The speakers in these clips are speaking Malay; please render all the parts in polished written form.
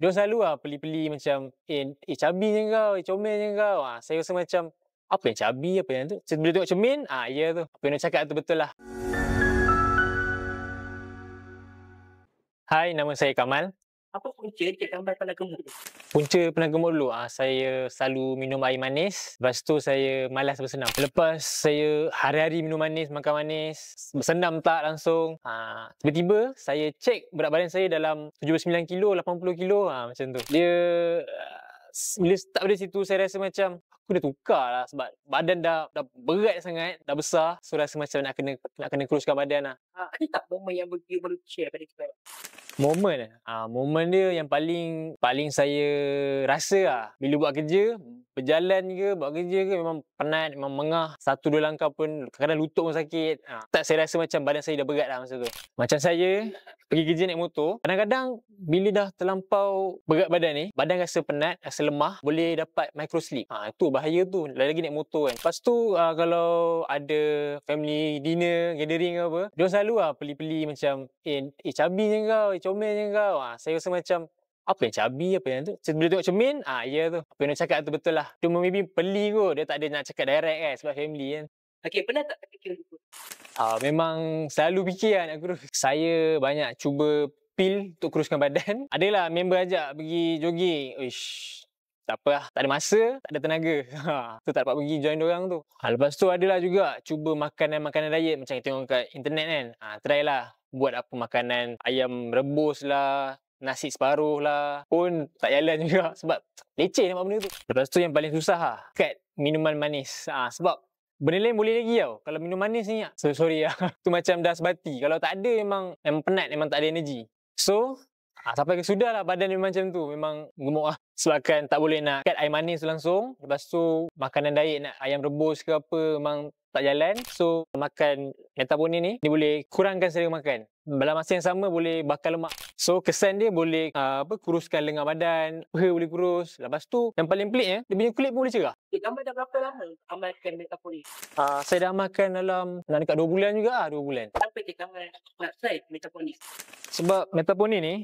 Diorang selalu lah peli-peli macam, cabi je kau, comel je kau." Saya rasa macam, apa yang cabi, apa yang tu? Bila tengok cermin, ya tu, apa yang diorang cakap tu betul lah. Hai, nama saya Kamal. Apa punca Cik Kamal pernah gemuk? Punca pernah gemuk dulu, saya selalu minum air manis, lepas tu saya malas bersenam. Lepas saya hari-hari minum manis, makan manis, bersenam tak langsung. Tiba-tiba saya cek berat badan saya dalam 79 kilo, 80 kilo, macam tu. Dia, bila start dari situ saya rasa macam, aku dah tukar lah sebab badan dah berat sangat, dah besar. So rasa macam nak kena kuruskan badan lah. Ada tak momen yang boleh share pada kita? Momen dia yang paling saya rasa lah, bila buat kerja, berjalan ke, buat kerja ke, memang penat, memang mengah. 1-2 langkah pun, kadang-kadang lutut pun sakit. Tak, saya rasa macam badan saya dah berat lah masa tu. Macam saya pergi kerja naik motor, kadang-kadang bila dah terlampau berat badan ni, badan rasa penat, rasa lemah, boleh dapat micro sleep. Itu bahaya tu, lagi naik motor kan. Lepas tu, kalau ada family dinner, gathering ke apa, diorang selalu lah peli-peli macam, cabi je kau, comel je kau. Saya rasa macam, apa yang cabi, apa yang tu? Bila tengok cermin, ya tu, apa yang diorang cakap tu betul lah. Cuma maybe peli kot, dia tak ada nak cakap direct kan, sebab family kan. Okey, pernah tak terfikir gitu? Memang selalu fikir lah nak kurus. Saya banyak cuba pil untuk kuruskan badan. Adalah member ajak pergi jogging. Tak apa lah, tak ada masa, tak ada tenaga. Tu tak dapat pergi join diorang tu. Lepas tu adalah juga cuba makanan-makanan diet macam kita tengok kat internet kan. Try lah buat apa makanan ayam rebus lah, nasi separuh lah. Pun tak jalan juga sebab leceh nak buat benda tu. Lepas tu yang paling susah lah, cut minuman manis. Sebab benda lain boleh lagi tau. Kalau minum manis ni, sorry lah. Tu macam dah sebati. Kalau tak ada memang penat, memang tak ada energi. So, sampai ke sudah lah badan memang macam tu. Memang gemuk lah. Sebabkan tak boleh nak cut air manis tu langsung. Lepas tu, makanan diet nak ayam rebus ke apa, memang tak jalan. So, makan Metabonin ni, dia boleh kurangkan selera makan. Dalam masa yang sama boleh bakar lemak. So kesan dia boleh kuruskan lengan badan, peha boleh kurus. Lepas tu yang paling peliknya, dia punya kulit pun boleh cerah. Cik Kamal dah berapa lama amalkan Metabonin? Saya dah amalkan dalam dekat 2 bulan juga lah, 2 bulan. Kenapa Cik Kamal nak try Metabonin? Sebab Metabonin ni,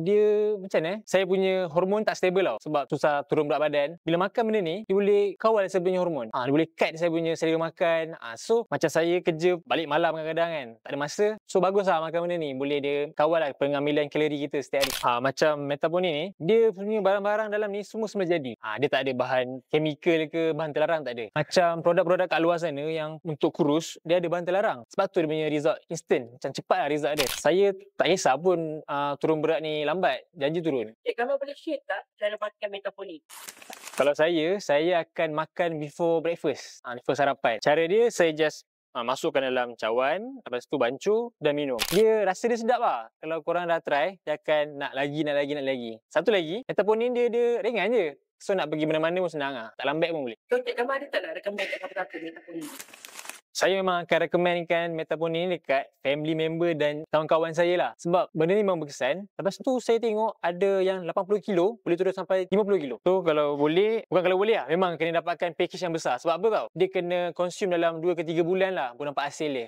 dia macam mana? Saya punya hormon tak stable tau. Sebab susah turun berat badan. Bila makan benda ni, dia boleh kawal saya punya hormon. Dia boleh cut saya punya selera makan. So macam saya kerja balik malam kadang-kadang kan, tak ada masa. So bagus lah makan benda ni. Boleh dia kawal lah pengambilan kalori kita setiap hari. Macam Metabonin ni, dia punya barang-barang dalam ni semua jadi. Dia tak ada bahan chemical ke, bahan terlarang tak ada. Macam produk-produk kat luar sana yang untuk kurus, dia ada bahan terlarang. Sebab tu dia punya result instant. Macam cepat lah result dia. Saya tak kisah pun turun berat ni lambat. Janji turun. Cik Kamal boleh share tak cara makan Metabonin? Kalau saya akan makan before breakfast. Before sarapan. Cara dia, saya just masukkan dalam cawan, lepas tu bancuh dan minum. Rasa dia sedap lah. Kalau korang dah try, dia akan nak lagi. Satu lagi, Metabonin dia ringan je. So nak pergi mana-mana pun senang lah. Tak lambat pun boleh. So Cik Kamal ada tak nak recommend kat siapa-siapa Metabonin? Saya memang akan recommendkan Metabonin ni dekat family member dan kawan-kawan saya lah. Sebab benda ni memang berkesan. Lepas tu saya tengok ada yang 80 kilo boleh turun sampai 50 kilo. So kalau boleh, bukan kalau boleh lah, memang kena dapatkan package yang besar. Sebab apa tau? Dia kena consume dalam 2 ke 3 bulan lah baru nampak hasil dia.